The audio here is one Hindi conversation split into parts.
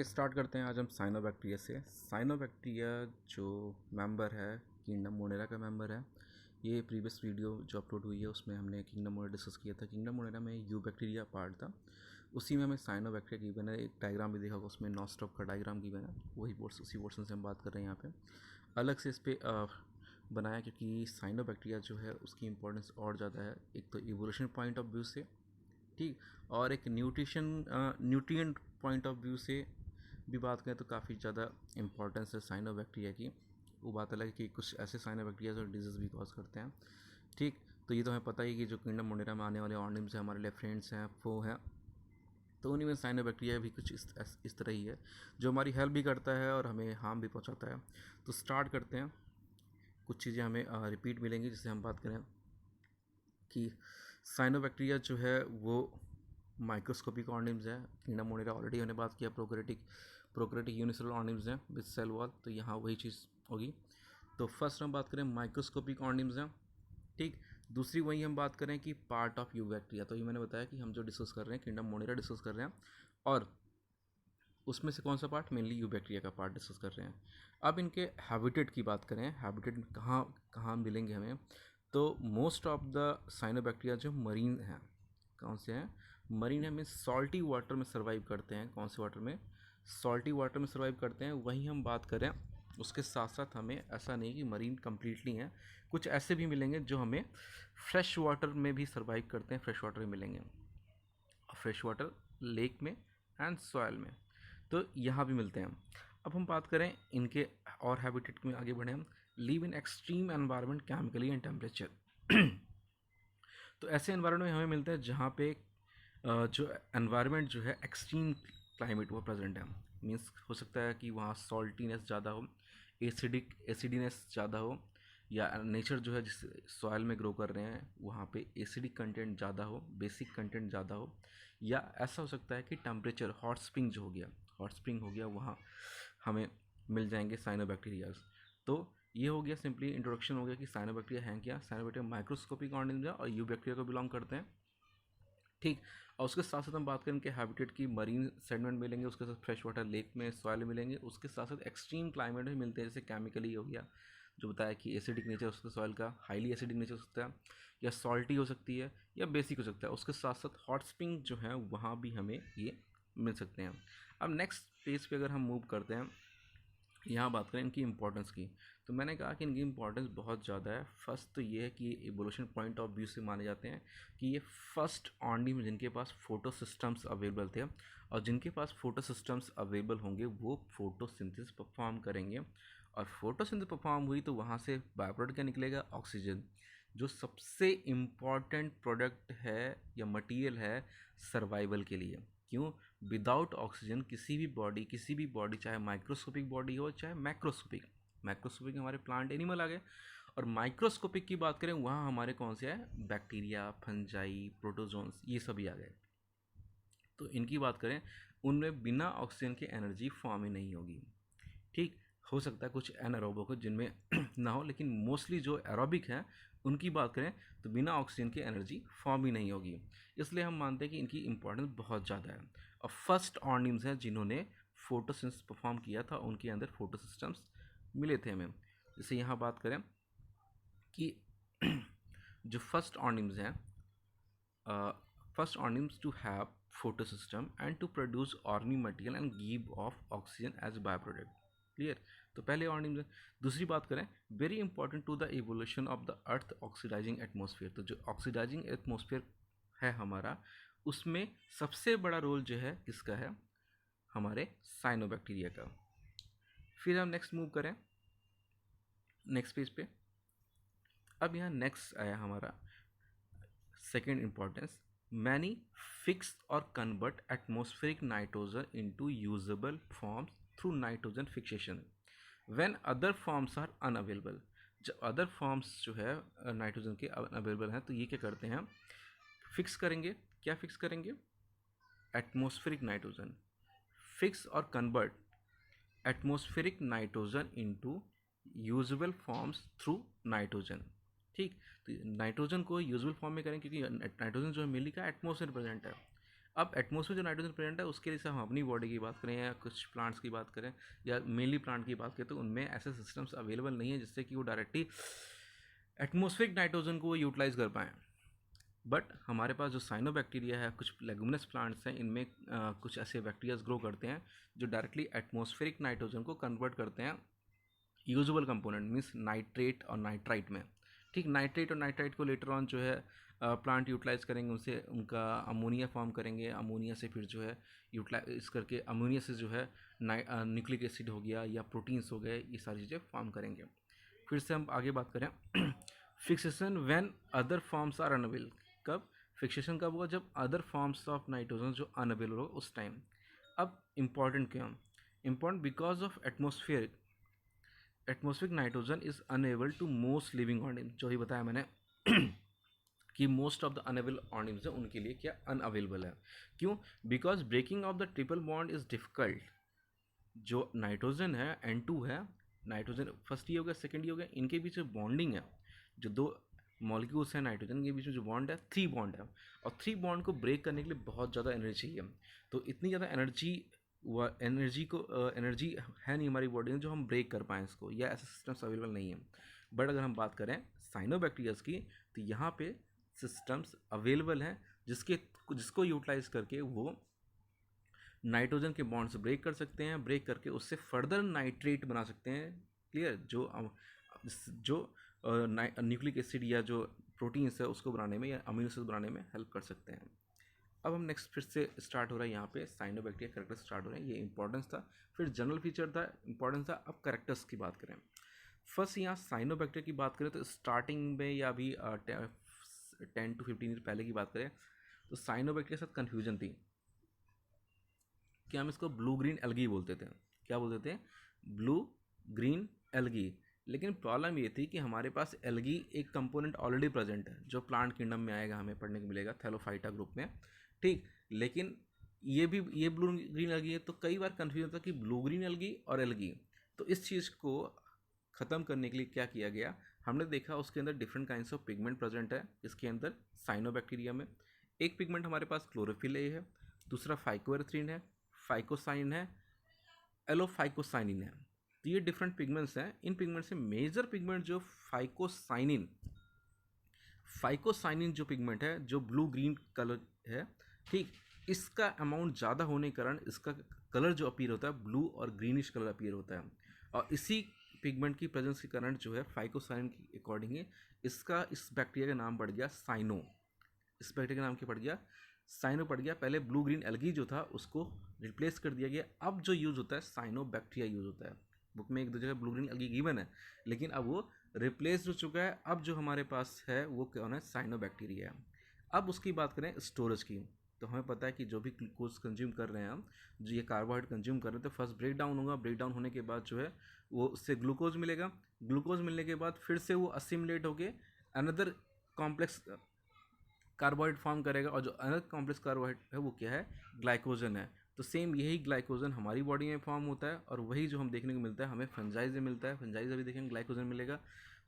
ओके, स्टार्ट करते हैं। आज हम साइनोबैक्टीरिया से। साइनोबैक्टीरिया जो मेंबर है, किंगडम मोनेरा का मेंबर है। ये प्रीवियस वीडियो जो अपलोड हुई है उसमें हमने किंगडम मोनेरा डिस्कस किया था। किंगडम मोनेरा में यू बैक्टीरिया पार्ट था, उसी में हमें साइनोबैक्टीरिया गिवन है। एक डायग्राम भी देखा होगा, उसमें नॉस्टॉप का डायग्राम गिवन है, वही पोर्स उसी पोर्सन से हम बात कर रहे हैं यहाँ पे। अलग से इस पर बनाया क्योंकि साइनोबैक्टीरिया जो है उसकी इंपॉर्टेंस और ज़्यादा है। एक तो इवोल्यूशन पॉइंट ऑफ व्यू से, ठीक, और एक न्यूट्रिएंट पॉइंट ऑफ व्यू से भी बात करें तो काफ़ी ज़्यादा इंपॉर्टेंस है साइनोबैक्टीरिया की। वो बात अलग है कि कुछ ऐसे साइनोबैक्टीरिया जो डिजीज़ भी कॉज करते हैं, ठीक। तो ये तो हमें पता ही कि जो किंगडम मोनेरा में आने वाले ऑर्गेनिम्स हैं, हमारे लिए फ्रेंड्स हैं, फो हैं, तो उन्हीं में साइनोबैक्टीरिया भी कुछ इस तरह ही है, जो हमारी हेल्प भी करता है और हमें हार्म भी पहुंचाता है। तो स्टार्ट करते हैं। कुछ चीज़ें हमें रिपीट मिलेंगी, जिससे हम बात करें कि साइनोबैक्टीरिया जो है वो माइक्रोस्कोपिक ऑर्गेनिम्स है। किंगडम मोनेरा ऑलरेडी हमने बात किया, प्रोकैरियोटिक यूनिसेलुलर ऑर्गेनिम्स हैं विद सेल वॉल, तो यहाँ वही चीज़ होगी। तो फर्स्ट हम बात करें माइक्रोस्कोपिक ऑर्गेनिम्स हैं, ठीक। दूसरी वही हम बात करें कि पार्ट ऑफ यू बैक्टीरिया, तो ये मैंने बताया कि हम जो डिस्कस कर रहे हैं किंगडम मोनेरा डिस्कस कर रहे हैं, और उसमें से कौन सा पार्ट, मेनली यू बैक्टीरिया का पार्ट डिस्कस कर रहे हैं। अब इनके हैबिटेट की बात करें, हैबिटेट कहाँ कहाँ मिलेंगे हमें, तो मोस्ट ऑफ द साइनोबैक्टीरिया जो मरीन हैं, कौन से हैं, मरीन है, मीन्स सॉल्टी वाटर में सर्वाइव करते हैं। कौन से वाटर में, सॉल्टी वाटर में सर्वाइव करते हैं, वही हम बात करें। उसके साथ साथ हमें ऐसा नहीं कि मरीन कम्प्लीटली हैं, कुछ ऐसे भी मिलेंगे जो हमें फ्रेश वाटर में भी सर्वाइव करते हैं, फ्रेश वाटर में मिलेंगे, फ्रेश वाटर लेक में एंड सॉयल में, तो यहाँ भी मिलते हैं। अब हम बात करें इनके और हैबिटेट में आगे बढ़े हम, live in extreme environment chemically and temperature. तो ऐसे एनवायरनमेंट में हमें मिलता है जहाँ पे जो एनवायरनमेंट जो है एक्सट्रीम क्लाइमेट वो प्रेजेंट है। मीन्स हो सकता है कि वहाँ सॉल्टीनेस ज़्यादा हो, एसिडीनेस ज़्यादा हो, या नेचर जो है जिस सॉइल में ग्रो कर रहे हैं वहाँ पे एसिडिक कंटेंट ज़्यादा हो, बेसिक कंटेंट ज़्यादा हो, या ऐसा हो सकता है कि टेम्परेचर हॉट स्प्रिंग जो हो गया, हॉट स्प्रिंग हो गया, वहाँ हमें मिल जाएंगे साइनोबैक्टीरियाज। तो ये हो गया सिंपली इंट्रोडक्शन हो गया कि साइनोबैक्टीरिया हैं क्या। साइनोबैक्टीरिया माइक्रोस्कोपिक ऑर्गेनिज्म है और यू बैक्टीरिया को बिलोंग करते हैं, ठीक। और उसके साथ साथ हम बात करें कि हैबिटेट की, मरीन सेडिमेंट मिलेंगे, उसके साथ फ्रेश वाटर लेक में सॉइल मिलेंगे, उसके साथ साथ एक्सट्रीम क्लाइमेट भी मिलते हैं, जैसे केमिकली हो गया, जो बताया कि एसिडिक नेचर हो सकता है सॉइल का, हाईली एसिडिक नेचर हो सकता है, या सॉल्टी हो सकती है, या बेसिक हो सकता है। उसके साथ साथ हॉट स्प्रिंग जो है वहाँ भी हमें ये मिल सकते हैं। अब नेक्स्ट पेज पे अगर हम मूव करते हैं, यहाँ बात करें इनकी इंपॉर्टेंस की, तो मैंने कहा कि इनकी इंपॉर्टेंस बहुत ज़्यादा है। फर्स्ट तो ये है कि ये इवोल्यूशन पॉइंट ऑफ व्यू से माने जाते हैं कि ये फर्स्ट ऑर्गेनिज्म जिनके पास फोटो सिस्टम्स अवेलेबल थे, और जिनके पास फोटो सिस्टम्स अवेलेबल होंगे वो फोटोसिंथेसिस परफॉर्म करेंगे, और फोटोसिंथेसिस परफॉर्म हुई तो वहाँ से बाय प्रोडक्ट क्या निकलेगा, ऑक्सीजन, जो सबसे इम्पॉर्टेंट प्रोडक्ट है या मटीरियल है सर्वाइवल के लिए। क्यों, विदाउट ऑक्सीजन किसी भी बॉडी चाहे माइक्रोस्कोपिक बॉडी हो चाहे मैक्रोस्कोपिक, मैक्रोस्कोपिक हमारे प्लांट एनिमल आ गए, और माइक्रोस्कोपिक की बात करें वहाँ हमारे कौन से हैं, बैक्टीरिया, फंजाई, प्रोटोजोन्स, ये सभी आ गए। तो इनकी बात करें, उनमें बिना ऑक्सीजन के एनर्जी फॉर्म ही नहीं होगी, ठीक। हो सकता है कुछ एनारोबिक हो जिनमें ना हो, लेकिन मोस्टली जो एरोबिक हैं उनकी बात करें तो बिना ऑक्सीजन की एनर्जी फॉर्म ही नहीं होगी। इसलिए हम मानते हैं कि इनकी इंपॉर्टेंस बहुत ज़्यादा है, और फर्स्ट ऑर्गेनिम्स हैं जिन्होंने फोटोसिंथेसिस परफॉर्म किया था, उनके अंदर फोटो सिस्टम्स मिले थे हमें। जैसे यहाँ बात करें कि जो फर्स्ट ऑर्गेनिम्स हैं, first organisms to have photosystem and to produce organic material and give off oxygen as byproduct, clear. तो पहले ऑर्गेनिज्म। दूसरी बात करें, very important to the evolution of the earth oxidizing atmosphere, तो जो ऑक्सीडाइजिंग एटमॉस्फेयर है हमारा, उसमें सबसे बड़ा रोल जो है किसका है, हमारे साइनोबैक्टीरिया का। फिर हम नेक्स्ट मूव करें नेक्स्ट पेज पे। अब यहाँ नेक्स्ट आया हमारा second importance, many fix or convert atmospheric nitrogen into usable forms through nitrogen fixation when other forms are unavailable। जब अदर फॉर्म्स जो है नाइट्रोजन के अवेलेबल हैं तो ये क्या करते हैं, फिक्स करेंगे। क्या फिक्स करेंगे, एटमॉस्फेरिक नाइट्रोजन, फिक्स और convert atmospheric nitrogen into usable forms through nitrogen, ठीक। तो नाइट्रोजन को यूजुअल फॉर्म में करें, क्योंकि नाइट्रोजन जो है मिली का एटमॉस्फेयर प्रेजेंट है, अब एटमॉस्फेयर जो नाइट्रोजन प्रेजेंट है उसके लिए से हम अपनी बॉडी की बात करें या कुछ प्लांट्स की बात करें या मेनली प्लांट की बात करें, तो उनमें ऐसे सिस्टम्स अवेलेबल नहीं है जिससे कि वो डायरेक्टली एटमॉस्फेरिक नाइट्रोजन को यूटिलाइज कर पाएँ। बट हमारे पास जो साइनोबैक्टीरिया है, कुछ लेगुमिनस प्लांट्स हैं, इनमें कुछ ऐसे बैक्टीरियाज ग्रो करते हैं जो डायरेक्टली एटमॉस्फेरिक नाइट्रोजन को कन्वर्ट करते हैं यूजुअल कंपोनेंट मीन्स नाइट्रेट और नाइट्राइट में। ठीक, नाइट्रेट और नाइट्राइट को लेटर ऑन जो है प्लांट यूटिलाइज करेंगे, उनसे उनका अमोनिया फॉर्म करेंगे, अमोनिया से फिर जो है यूटिलाइज करके अमोनिया से जो है न्यूक्लिक एसिड हो गया या प्रोटीन्स हो गए, ये सारी चीज़ें फॉर्म करेंगे। फिर से हम आगे बात करें fixation when other forms are unavail. कब फिक्सेशन कब होगा? जब अदर फॉर्म्स ऑफ नाइट्रोजन जो अनअवेलेबल होगा उस टाइम। अब इम्पॉर्टेंट क्यों? Important because of atmospheric nitrogen is unable to most living organism, जो ही बताया मैंने कि most of the unable organism है उनके लिए क्या अनअवेलेबल है। क्यों? Because breaking of the triple bond is difficult. जो नाइट्रोजन है N2 है, नाइट्रोजन फर्स्ट ये हो गया, सेकेंड ये हो गया, इनके बीच जो बॉन्डिंग है, जो दो मॉलिक्यूल्स हैं नाइट्रोजन के बीच में जो बॉन्ड है 3 बॉन्ड है, और 3 बॉन्ड को ब्रेक करने के लिए बहुत ज़्यादा एनर्जी चाहिए। तो इतनी ज़्यादा एनर्जी है नहीं हमारी बॉडी में जो हम ब्रेक कर पाएँ इसको, या ऐसे सिस्टम्स अवेलेबल नहीं है। बट अगर हम बात करें साइनोबैक्टीरियाज की, तो यहाँ पे सिस्टम्स अवेलेबल हैं जिसको यूटिलाइज करके वो नाइट्रोजन के बॉन्ड्स ब्रेक कर सकते हैं, ब्रेक करके उससे फर्दर नाइट्रेट बना सकते हैं। क्लियर? जो न्यूक्लिक एसिड या जो प्रोटीन्स है उसको बनाने में या अमीनो एसिड बनाने में हेल्प कर सकते हैं। अब हम नेक्स्ट फिर से स्टार्ट हो रहा है, यहाँ पे साइनोबैक्टीरिया कैरेक्टर स्टार्ट हो रहे हैं। ये इंपॉर्टेंस था, फिर जनरल फीचर था, इंपॉर्टेंस था। अब कैरेक्टर्स की बात करें, फर्स्ट यहाँ साइनोबैक्टीरिया की बात करें तो स्टार्टिंग में या अभी 10 to 15 ईयर पहले की बात करें तो साइनोबैक्टीरिया के साथ कन्फ्यूजन थी कि हम इसको ब्लू ग्रीन एल्गी बोलते थे। क्या बोलते थे? Blue green algae. लेकिन प्रॉब्लम ये थी कि हमारे पास एल्गी एक कंपोनेंट ऑलरेडी प्रेजेंट है जो प्लांट किंगडम में आएगा, हमें पढ़ने को मिलेगा थैलोफाइटा ग्रुप में। ठीक, लेकिन ये ब्लू ग्रीन एल्गी है, तो कई बार कन्फ्यूजन होता कि ब्लू ग्रीन एल्गी और एल्गी। तो इस चीज़ को ख़त्म करने के लिए क्या किया गया, हमने देखा उसके अंदर different kinds of pigment present है इसके अंदर साइनोबैक्टीरिया में। एक पिगमेंट हमारे पास क्लोरोफिल ए है, दूसरा फाइकोएरिथ्रिन है, फाइकोसाइन है, एलोफाइकोसाइनिन है। तो ये डिफरेंट पिगमेंट्स हैं। इन पिगमेंट से मेजर पिगमेंट जो फाइकोसाइनिन जो पिगमेंट है जो ब्लू ग्रीन कलर है, ठीक, इसका अमाउंट ज़्यादा होने के कारण इसका कलर जो अपीयर होता है ब्लू और ग्रीनिश कलर अपीयर होता है। और इसी पिगमेंट की प्रेजेंस के कारण जो है फाइकोसाइनिन के अकॉर्डिंग इसका इस बैक्टीरिया का नाम पड़ गया साइनो। इस बैक्टीरिया का नाम क्या पड़ गया? साइनो पड़ गया। पहले ब्लू ग्रीन एल्गी जो था उसको रिप्लेस कर दिया गया। अब जो यूज़ होता है साइनोबैक्टीरिया यूज़ होता है। बुक में एक दो जगह ब्लू ग्रीन एल्गी गिवन है, लेकिन अब वो रिप्लेस हो चुका है। अब जो हमारे पास है वो कौन है? साइनोबैक्टीरिया है। अब उसकी बात करें स्टोरेज की, तो हमें पता है कि जो भी ग्लूकोज कंज्यूम कर रहे हैं हम, जो ये कार्बोहाइड्रेट कंज्यूम कर रहे हैं, तो फर्स्ट ब्रेक डाउन होगा। ब्रेक डाउन होने के बाद जो है वो उससे ग्लूकोज मिलेगा। ग्लूकोज मिलने के बाद फिर से वो असिमुलेट होके अनदर कॉम्प्लेक्स कार्बोहाइड्रेट फॉर्म करेगा, और जो अनदर कॉम्प्लेक्स कार्बोहाइड्रेट है वो क्या है? ग्लाइकोजन है। तो सेम यही ग्लाइकोजन हमारी बॉडी में फॉर्म होता है, और वही जो हम देखने को मिलता है हमें फंजाई से मिलता है। फंजाई से भी देखेंगे ग्लाइकोजन मिलेगा,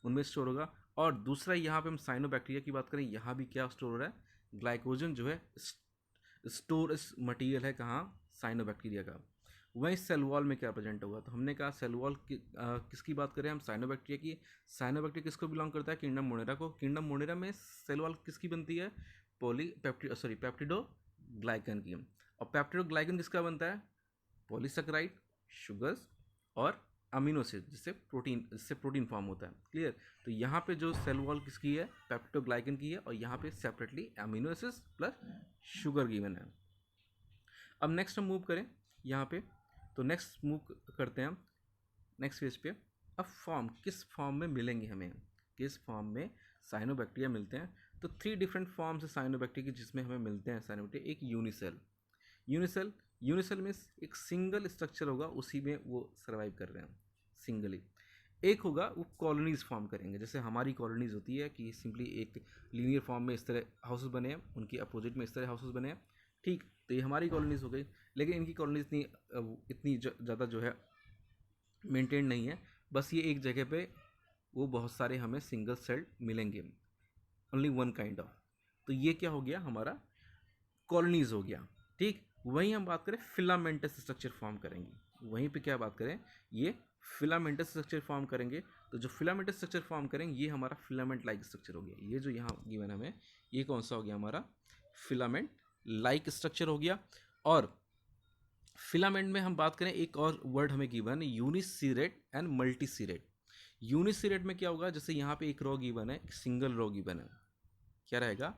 उनमें स्टोर होगा। और दूसरा यहाँ पे हम साइनोबैक्टीरिया की बात करें, यहाँ भी क्या स्टोर हो रहा है? ग्लाइकोजन जो है स्टोर मटीरियल है कहाँ? साइनोबैक्टीरिया का। वहीं सेल वॉल में क्या प्रेजेंट होगा? तो हमने कहा सेल वॉल किसकी बात करें हम? साइनोबैक्टीरिया की। साइनोबैक्टीरिया किसको बिलोंग करता है? किंगडम मोनेरा को। किंगडम मोनेरा में सेल वॉल किसकी बनती है? पेप्टिडोग्लाइकन की। और पेप्टिडोग्लाइकन किसका बनता है? पॉलीसेकेराइड, शुगर्स और अमीनो एसिड, जिससे प्रोटीन फॉर्म होता है। क्लियर? तो यहाँ पे जो सेल वॉल किसकी है? पेप्टिडोग्लाइकन की है, और यहाँ पे separately amino acids plus sugar given है। अब नेक्स्ट हम मूव करें यहाँ पे, तो नेक्स्ट मूव करते हैं हम नेक्स्ट फेज पे। अब किस फॉर्म में मिलेंगे हमें? किस फॉर्म में साइनोबैक्टीरिया मिलते हैं? तो 3 डिफरेंट फॉर्म्स है साइनोबैक्टीरिया की जिसमें हमें मिलते हैं साइनोबैक्टीरिया। एक यूनिसेल में एक सिंगल स्ट्रक्चर होगा, उसी में वो सर्वाइव कर रहे हैं सिंगली। एक होगा वो कॉलोनीज फॉर्म करेंगे, जैसे हमारी कॉलोनीज होती है कि सिंपली एक लीनियर फॉर्म में इस तरह हाउसेस बने हैं, उनकी अपोजिट में इस तरह हाउसेस बने हैं। ठीक, तो ये हमारी कॉलोनीज हो गई। लेकिन इनकी कॉलोनीज इतनी ज़्यादा जो है मेंटेन नहीं है। बस ये एक जगह पे वो बहुत सारे हमें सिंगल सेल मिलेंगे, ओनली वन काइंड ऑफ। तो ये क्या हो गया? हमारा कॉलोनीज हो गया। ठीक, वहीं हम बात करें फिलामेंटस स्ट्रक्चर फॉर्म करेंगे, वहीं पे क्या बात करें, ये फिलामेंटस स्ट्रक्चर फॉर्म करेंगे। तो जो फिलामेंटस स्ट्रक्चर फॉर्म करेंगे ये हमारा फिलामेंट लाइक स्ट्रक्चर हो गया। ये जो यहाँ गिवन है हमें, ये कौन सा हो गया हमारा, फिलामेंट लाइक स्ट्रक्चर हो गया। और फिलामेंट में हम बात करें, एक और वर्ड हमें गिवन है, यूनिसिरेट एंड मल्टीसिरेट। यूनिसिरेट में क्या होगा, जैसे यहाँ पे एक रो गिवन है, एक सिंगल रो गिवन है, क्या रहेगा,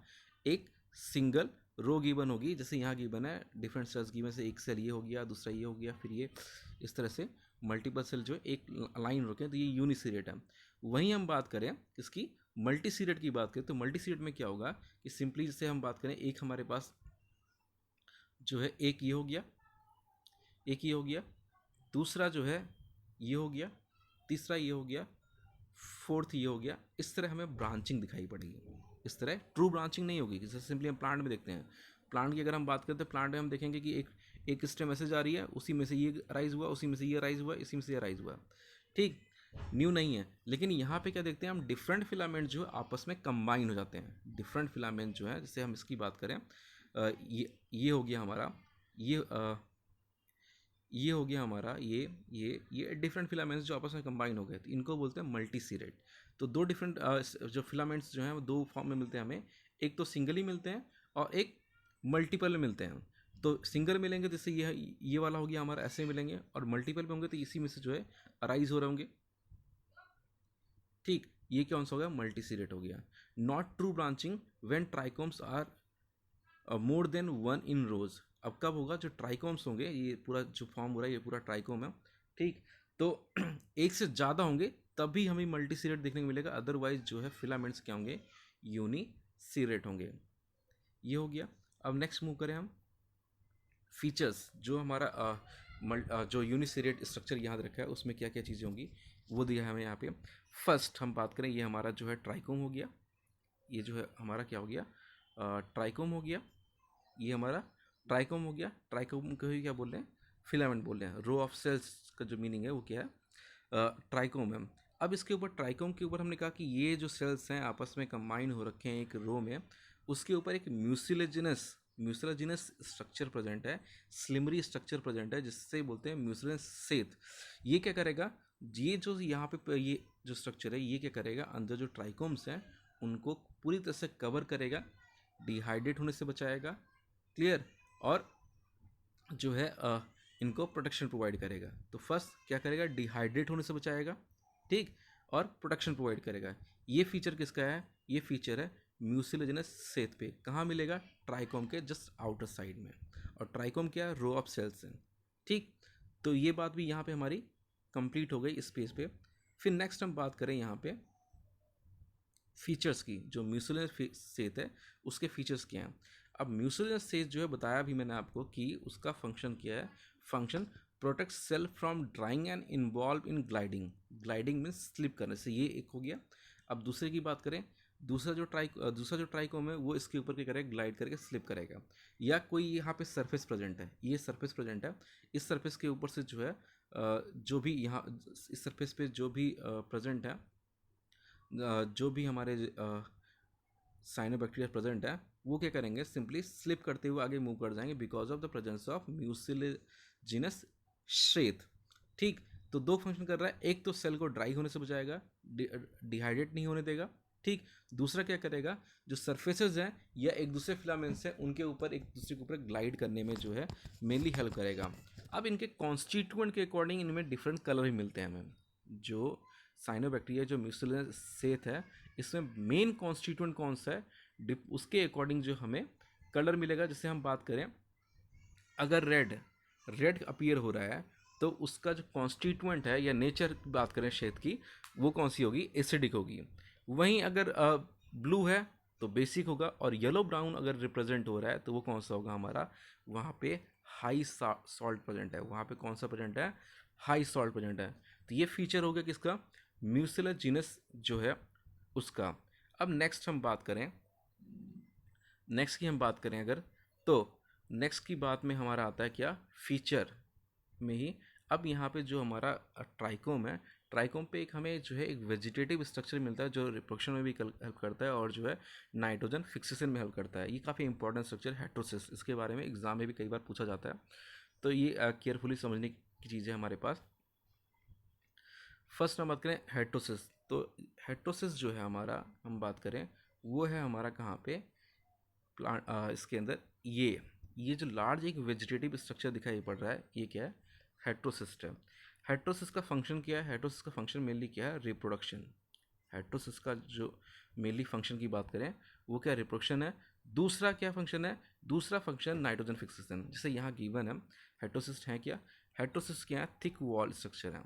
एक सिंगल रो गिवन होगी। जैसे यहाँ गिवन है डिफरेंट सेल्स गिवन, से एक सेल ये हो गया, दूसरा ये हो गया, फिर ये, इस तरह से मल्टीपल सेल जो है एक लाइन रोके, तो ये यूनिसिरेट है। वहीं हम बात करें इसकी मल्टीसिरेट की बात करें, तो मल्टीसिरेट में क्या होगा कि सिंपली जैसे हम बात करें, एक हमारे पास जो है एक ये हो गया, एक ये हो गया, दूसरा जो है ये हो गया, तीसरा ये हो गया, फोर्थ ये हो गया। इस तरह हमें ब्रांचिंग दिखाई पड़ेगी। इस तरह ट्रू ब्रांचिंग नहीं होगी, जैसे सिंपली हम प्लांट में देखते हैं। प्लांट की अगर हम बात करते हैं, प्लांट में हम देखेंगे कि एक स्टेम मैसेज आ रही है, उसी में से ये राइज हुआ, उसी में से ये राइज हुआ, इसी में से ये राइज हुआ, ठीक, न्यू नहीं है। लेकिन यहाँ पे क्या देखते हैं हम, डिफरेंट फिलामेंट जो है आपस में कंबाइन हो जाते हैं। डिफरेंट फिलामेंट जो है, जैसे हम इसकी बात करें, ये हो गया हमारा, ये हो गया हमारा, ये डिफरेंट फिलामेंट्स जो आपस में कंबाइन हो गए, तो इनको बोलते हैं मल्टीसिरेट। तो दो डिफरेंट जो फिलामेंट्स जो हैं वो दो फॉर्म में मिलते हैं हमें, एक तो सिंगली मिलते हैं और एक मल्टीपल में मिलते हैं। तो सिंगल मिलेंगे जैसे ये वाला हो गया हमारा, ऐसे मिलेंगे, और मल्टीपल में होंगे तो इसी में से जो है अराइज हो रहे होंगे, ठीक, ये कौन सा हो गया, मल्टीसिरेट हो गया। Not true branching when trichomes are more than one in rows. अब कब होगा, जो ट्राइकोम्स होंगे, ये पूरा जो फॉर्म हो रहा है ये पूरा ट्राइकोम है, ठीक, तो एक से ज़्यादा होंगे तभी हमें मल्टीसिरेट देखने को मिलेगा, अदरवाइज जो है फिलामेंट्स क्या होंगे, यूनिसिरेट होंगे। ये हो गया। अब नेक्स्ट मूव करें हम, फीचर्स जो हमारा जो यूनिसिरेट स्ट्रक्चर यहाँ रखा है उसमें क्या क्या चीज़ें होंगी वो दिया है हमें यहाँ पे। फर्स्ट हम बात करें, ये हमारा जो है ट्राइकोम हो गया, ये जो है हमारा क्या हो गया, ट्राइकोम हो गया, ये हमारा ट्राइकोम हो गया। ट्राइकोम को ही क्या बोल रहे हैं, फिलामेंट बोल रहे हैं। रो ऑफ सेल्स का जो मीनिंग है वो क्या है, ट्राइकोम है। अब इसके ऊपर ट्राइकोम के ऊपर हमने कहा कि ये जो सेल्स हैं आपस में कंबाइन हो रखे हैं एक रो में, उसके ऊपर एक म्यूसिलेजिनस स्ट्रक्चर प्रेजेंट है, स्लिमरी स्ट्रक्चर प्रेजेंट है, जिससे बोलते हैं म्यूसिलेजिनस सेथ। ये क्या करेगा, ये जो यहाँ पे ये जो स्ट्रक्चर है ये क्या करेगा, अंदर जो ट्राइकोम्स हैं उनको पूरी तरह से कवर करेगा, डिहाइड्रेट होने से बचाएगा, क्लियर, और जो है इनको प्रोटेक्शन प्रोवाइड करेगा। तो फर्स्ट क्या करेगा, डिहाइड्रेट होने से बचाएगा, ठीक, और प्रोटेक्शन प्रोवाइड करेगा। ये फीचर किसका है, ये फीचर है म्यूसिलेजिनस सेथ पे। कहाँ मिलेगा, ट्राइकोम के जस्ट आउटर साइड में। और ट्राइकोम क्या है, रो ऑफ सेल्स है, ठीक। तो ये बात भी यहाँ पे हमारी कंप्लीट हो गई इस पेज पे। फिर नेक्स्ट हम बात करें यहाँ पे फीचर्स की, जो म्यूसिलेजिनस सेथ है उसके फीचर्स क्या हैं। अब म्यूसिलेजिनस सेथ जो है बताया भी मैंने आपको कि उसका फंक्शन क्या है, function protect cell from drying and involve in gliding. Gliding means slip करने से, ये एक हो गया। अब दूसरे की बात करें, दूसरा जो ट्राइकोम है वो इसके ऊपर क्या करेगा, ग्लाइड करके स्लिप करेगा। या कोई यहाँ पे सरफेस प्रेजेंट है, ये सरफेस प्रेजेंट है, इस सरफेस के ऊपर से जो है जो भी यहाँ इस सरफेस पे जो भी प्रेजेंट है, जो भी हमारे साइनोबैक्टीरिया प्रेजेंट है वो क्या करेंगे, सिंपली स्लिप करते हुए आगे मूव कर जाएंगे because of the presence of mucilaginous Seth, ठीक। तो दो फंक्शन कर रहा है, एक तो सेल को ड्राई होने से बचाएगा, डिहाइड्रेट नहीं होने देगा, ठीक। दूसरा क्या करेगा, जो सरफेसेस हैं या एक दूसरे फिलामेंट्स हैं उनके ऊपर एक दूसरे के ऊपर ग्लाइड करने में जो है मेनली हेल्प करेगा। अब इनके कॉन्स्टिट्यूएंट के अकॉर्डिंग इनमें डिफरेंट कलर भी मिलते हैं हमें। जो साइनोबैक्टीरिया जो म्यूसिलेजिनस सेथ है इसमें मेन कॉन्स्टिट्यूएंट कौन सा है, उसके अकॉर्डिंग जो हमें कलर मिलेगा। जैसे हम बात करें, अगर रेड अपीयर हो रहा है तो उसका जो कॉन्स्टिट्यूएंट है या नेचर की बात करें शेड की, वो कौन सी होगी, एसिडिक होगी। वहीं अगर ब्लू है तो बेसिक होगा, और येलो ब्राउन अगर रिप्रेजेंट हो रहा है तो वो कौन सा होगा हमारा, वहाँ पे हाई सॉल्ट प्रेजेंट है, वहाँ पे कौन सा प्रेजेंट है, हाई सॉल्ट प्रेजेंट है। तो ये फीचर हो गया किसका, म्यूसिलेजिनस जो है उसका। अब नेक्स्ट की हम बात करें अगर, तो नेक्स्ट की बात में हमारा आता है क्या, फीचर में ही। अब यहाँ पे जो हमारा ट्राइकोम है, ट्राइकोम पे एक हमें जो है एक वेजिटेटिव स्ट्रक्चर मिलता है जो रिप्रोडक्शन में भी हेल्प करता है और जो है नाइट्रोजन फिक्सेशन में हेल्प करता है। ये काफ़ी इंपॉर्टेंट स्ट्रक्चर है हेटेरोसिस, इसके बारे में एग्जाम में भी कई बार पूछा जाता है, तो ये केयरफुली समझने की चीज़ है हमारे पास। फर्स्ट हम बात करें हेटेरोसिस, तो हेटेरोसिस जो है हमारा, हम बात करें वो है हमारा कहाँ पे प्लांट, इसके अंदर ये जो लार्ज एक वेजिटेटिव स्ट्रक्चर दिखाई पड़ रहा है, ये क्या है, हेटेरोसिस्ट है। हेटेरोसिस का फंक्शन क्या है, हेटेरोसिस का फंक्शन मेनली क्या है, रिप्रोडक्शन। हेटेरोसिस का जो मेनली फंक्शन की बात करें वो क्या, रिप्रोडक्शन है। दूसरा क्या फंक्शन है, दूसरा फंक्शन नाइट्रोजन फिक्सेशन, जैसे यहाँ गिवन है। हेटेरोसिस्ट है क्या, हेटेरोसिस्ट क्या है, थिक वॉल स्ट्रक्चर है।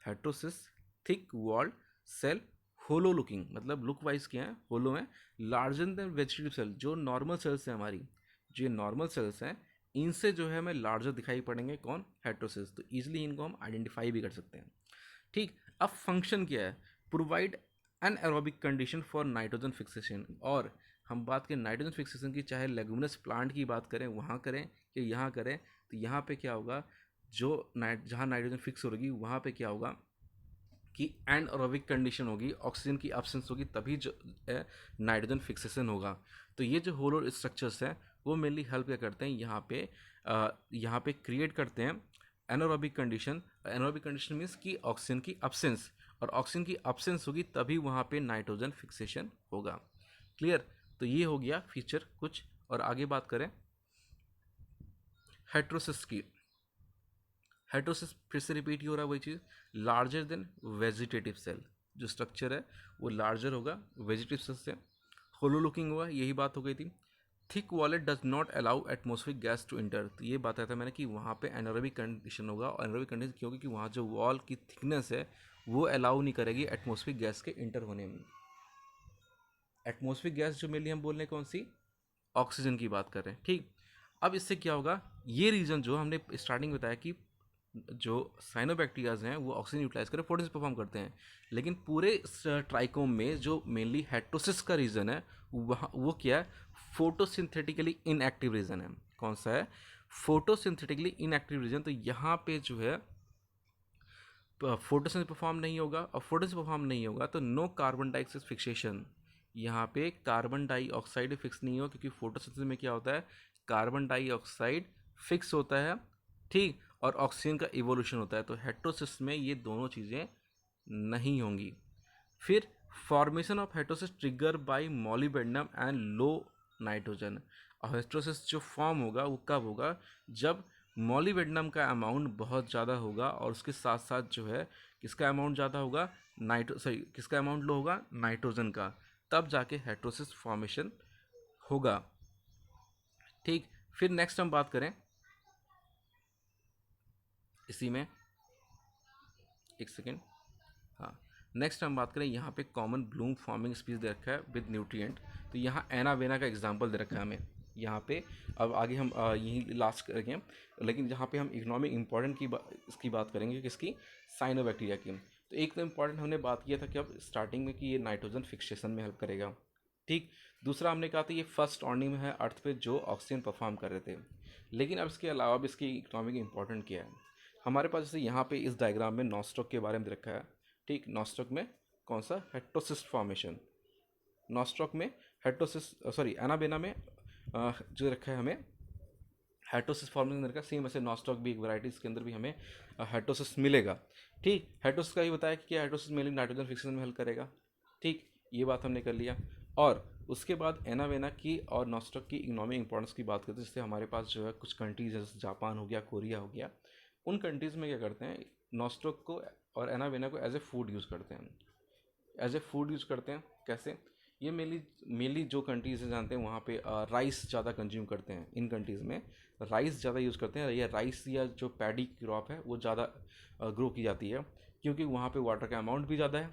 हेटेरोसिस थिक वॉल सेल, होलो लुकिंग, मतलब लुक वाइज क्या है, होलो है, लार्जर देन वेजिटेटिव सेल। जो नॉर्मल सेल्स हैं हमारी, जो नॉर्मल सेल्स हैं, इनसे जो है हमें लार्जर दिखाई पड़ेंगे कौन, हेटेरोसिस, तो ईजिली इनको हम आइडेंटिफाई भी कर सकते हैं। ठीक, अब फंक्शन क्या है, provide an aerobic condition for nitrogen fixation. और हम बात करें नाइट्रोजन फिक्सेशन की, चाहे लेगुमिनस प्लांट की बात करें वहाँ करें कि यहाँ करें, तो यहाँ पे क्या होगा, जो जहाँ नाइट्रोजन फिक्स होगी वहाँ पे क्या होगा कि एनएरोबिक कंडीशन होगी, ऑक्सीजन की एब्सेंस होगी, तभी जो नाइट्रोजन फिक्सेशन होगा। तो ये जो होलो स्ट्रक्चर्स हैं वो मेनली हेल्प क्या करते हैं, यहाँ पे क्रिएट करते हैं anaerobic condition. Anaerobic condition means कि ऑक्सीजन की एब्सेंस, और ऑक्सीजन की एब्सेंस होगी तभी वहाँ पे नाइट्रोजन फिक्सेशन होगा। क्लियर, तो ये हो गया फीचर कुछ। और आगे बात करें हेटेरोसिस की, हेटेरोसिस फिर से रिपीट ही हो रहा है वही चीज़, लार्जर देन वेजिटेटिव सेल, जो स्ट्रक्चर है वो लार्जर होगा वेजिटेटिव सेल से, होलो लुकिंग होगा, यही बात हो गई थी। Thick wallet does not allow atmospheric gas to enter, तो ये बात था मैंने कि वहाँ पे एनारोबिक कंडीशन होगा, और एनारोबिक कंडीशन क्योंकि कि वहाँ जो वॉल की थिकनेस है वो अलाउ नहीं करेगी एटमोस्फिक गैस के इंटर होने में। एटमोस्फिक गैस जो मेनली हम बोल रहे हैं कौन सी, ऑक्सीजन की बात कर रहे हैं। ठीक, अब इससे क्या होगा, ये रीजन जो हमने स्टार्टिंग बताया कि जो साइनोबैक्टीरियाज हैं वो ऑक्सीजन यूटिलाइज कर फोटोसिंथेसिस परफॉर्म करते हैं, लेकिन पूरे ट्राइकोम में जो मेनली हेटेरोसिस का रीजन है वहाँ वो क्या है, फोटोसिंथेटिकली इनएक्टिव रीजन है। कौन सा है, फोटोसिंथेटिकली इनएक्टिव रीजन। तो यहाँ पे जो है फोटोसिंथेसिस परफॉर्म नहीं होगा, और फोटोसिंथेसिस परफॉर्म नहीं होगा तो नो कार्बन डाइऑक्साइड फिक्सेशन, यहाँ पे कार्बन डाइऑक्साइड फिक्स नहीं हो, क्योंकि फोटोसिंथेसिस में क्या होता है, कार्बन डाइऑक्साइड फिक्स होता है, ठीक, और ऑक्सीजन का इवोल्यूशन होता है। तो हेटेरोसिस में ये दोनों चीज़ें नहीं होंगी। फिर formation of heterosis trigger by molybdenum and low nitrogen. और हेटेरोसिस जो फॉर्म होगा वो कब होगा, जब मॉलिबेडनम का अमाउंट बहुत ज़्यादा होगा, और उसके साथ साथ जो है किसका अमाउंट ज़्यादा होगा, किसका अमाउंट लो होगा, नाइट्रोजन का, तब जाके हेटेरोसिस फॉर्मेशन होगा। ठीक, फिर नेक्स्ट हम बात करें इसी में, एक सेकेंड, हाँ, नेक्स्ट हम बात करें यहाँ पे कॉमन ब्लूम फॉर्मिंग स्पीच दे रखा है विद न्यूट्रिएंट। तो यहाँ एनावेना का एग्जांपल दे रखा है हमें यहाँ पे। अब आगे हम यही लास्ट करेंगे, लेकिन जहाँ पे हम इकोनॉमिक इंपॉर्टेंट की इसकी बात करेंगे, किसकी, साइनोबैक्टीरिया की। तो एक तो इम्पॉर्टेंट हमने बात किया था कि अब स्टार्टिंग में कि ये नाइट्रोजन फिक्सेशन में हेल्प करेगा। ठीक, दूसरा हमने कहा था ये फर्स्ट ऑर्निंग में है अर्थ पे जो ऑक्सीजन परफॉर्म कर रहे थे। लेकिन अब इसके अलावा भी इसकी इकोनॉमिक इंपॉर्टेंट क्या है, हमारे पास जैसे यहाँ पे इस डायग्राम में नॉस्टॉक के बारे में रखा है। ठीक, नॉस्टॉक में कौन सा, हेटेरोसिस फॉर्मेशन, नॉस्टॉक में हेटेरोसिस, सॉरी एनाबेना में जो रखा है हमें हेटेरोसिस फॉर्मेशन रखा, सेम ऐसे नॉस्टॉक भी एक वैरायटी, इसके अंदर भी हमें हेटेरोसिस मिलेगा। ठीक, हेटेरोसिस का ही बताया कि क्या हेटेरोसिस मेनली नाइट्रोजन फिक्सेशन में हेल्प करेगा। ठीक, ये बात हमने कर लिया। और उसके बाद एनावेना की और नॉस्टॉक की इकोनॉमिक इंपॉर्टेंस की बात करते हैं, जिससे हमारे पास जो है कुछ कंट्रीज जैसे जापान हो गया, कोरिया हो गया, उन कंट्रीज़ में क्या करते हैं, नॉस्टॉक को और एनावेना को एज ए फूड यूज़ करते हैं। एज ए फूड यूज़ करते हैं कैसे, ये मेनली जो कंट्रीज़ जानते हैं वहाँ पे राइस ज़्यादा कंज्यूम करते हैं। इन कंट्रीज़ में राइस ज़्यादा यूज़ करते हैं, या राइस या जो पैडी क्रॉप है वो ज़्यादा ग्रो की जाती है, क्योंकि वहाँ पे वाटर का अमाउंट भी ज़्यादा है,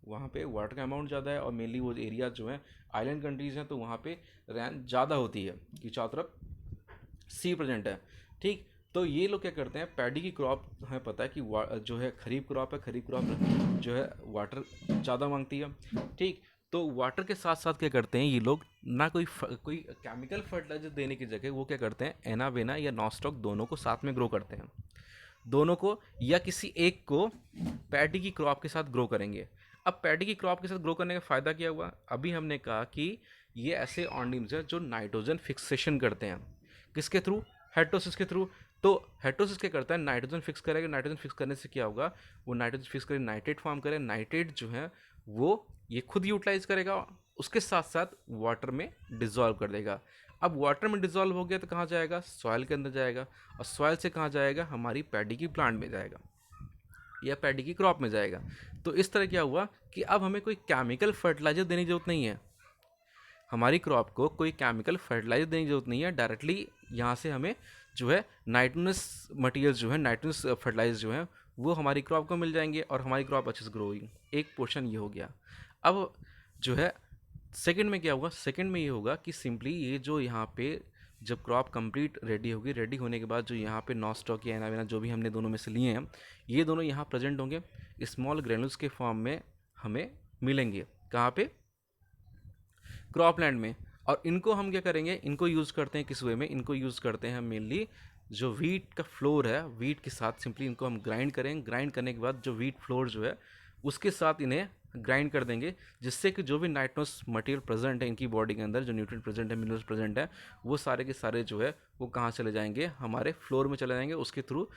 वहाँ पे वाटर का अमाउंट ज़्यादा है, और मेनली वो एरिया जो है आइलैंड कंट्रीज़ हैं, तो वहाँ पे रैन ज़्यादा होती है कि चारों तरफ सी प्रेजेंट है। ठीक, तो ये लोग क्या करते हैं, पैडी की क्रॉप हमें पता है कि जो है खरीफ क्रॉप है, खरीफ क्रॉप जो है वाटर ज़्यादा मांगती है। ठीक, तो वाटर के साथ साथ क्या करते हैं ये लोग, ना कोई केमिकल फर्टिलाइजर देने की जगह वो क्या करते हैं, एनावेना या नॉस्टॉक दोनों को साथ में ग्रो करते हैं। दोनों को या किसी एक को पैडी की क्रॉप के साथ ग्रो करेंगे। अब पैडी की क्रॉप के साथ ग्रो करने का फ़ायदा क्या हुआ? अभी हमने कहा कि ये ऐसे ऑर्गेनिम्स हैं जो नाइट्रोजन फिक्सेशन करते हैं। किसके थ्रू? हेटरोसिस के थ्रू। तो हेटरोसिस क्या करता है? नाइट्रोजन फिक्स करेगा। नाइट्रोजन फिक्स करने से क्या होगा? वो नाइट्रोजन फिक्स करे, नाइट्रेट फॉर्म करे। नाइट्रेट जो है वो ये खुद यूटिलाइज करेगा, उसके साथ साथ वाटर में डिजॉल्व कर देगा। अब वाटर में डिजॉल्व हो गया तो कहाँ जाएगा? सॉइल के अंदर जाएगा, और सॉइल से कहाँ जाएगा? हमारी पैडी की प्लांट में जाएगा या पैडी की क्रॉप में जाएगा। तो इस तरह क्या हुआ कि अब हमें कोई केमिकल फर्टिलाइजर देने की जरूरत नहीं है। हमारी क्रॉप को कोई केमिकल फर्टिलाइजर देने की जरूरत नहीं है। डायरेक्टली यहाँ से हमें जो है नाइट्रोजनस मटीरियल जो है, नाइट्रोजनस फर्टिलाइजर जो है वो हमारी क्रॉप को मिल जाएंगे और हमारी क्रॉप अच्छे से ग्रो होगी। एक पोर्शन ये हो गया। अब जो है सेकंड में क्या होगा? सेकंड में ये होगा कि सिंपली ये जो यहाँ पे जब क्रॉप कंप्लीट रेडी होगी, रेडी होने के बाद जो यहाँ पे नॉस्टॉक या एनावेना जो भी हमने दोनों में से लिए हैं, ये दोनों यहाँ प्रेजेंट होंगे स्मॉल ग्रेनुल्स के फॉर्म में, हमें मिलेंगे। कहाँ पे? क्रॉपलैंड में। और इनको हम क्या करेंगे? इनको यूज़ करते हैं किस वे में? इनको यूज़ करते हैं मेनली जो वीट का फ्लोर है, वीट के साथ सिंपली इनको हम ग्राइंड करेंगे। ग्राइंड करने के बाद जो वीट फ्लोर जो है उसके साथ इन्हें ग्राइंड कर देंगे, जिससे कि जो भी नाइट्रोस मटेरियल प्रेजेंट है इनकी बॉडी के अंदर, जो न्यूट्रिएंट प्रेजेंट है, मिनरल्स प्रेजेंट है, वो सारे के सारे जो है वो कहाँ चले जाएंगे? हमारे फ्लोर में चले जाएंगे। उसके थ्रू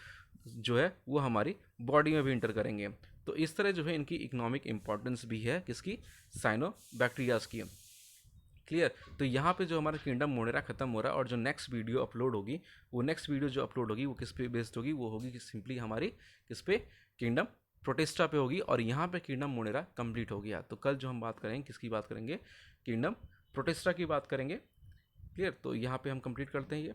जो है वो हमारी बॉडी में भी इंटर करेंगे। तो इस तरह जो है इनकी इकोनॉमिक इंपॉर्टेंस भी है किसकी? साइनो बैक्टीरियाज की। क्लियर? तो यहाँ पे जो हमारा किंगडम मोनेरा खत्म हो रहा है, और जो नेक्स्ट वीडियो अपलोड होगी, वो नेक्स्ट वीडियो जो अपलोड होगी वो किस पे बेस्ड होगी? वो होगी कि सिंपली हमारी किस पे? किंगडम प्रोटेस्टा पे होगी। और यहाँ पे किंगडम मोनेरा कंप्लीट हो गया। तो कल जो हम बात करेंगे किसकी बात करेंगे? किंगडम प्रोटेस्टा की बात करेंगे। क्लियर? तो यहाँ पे हम कंप्लीट करते हैं ये।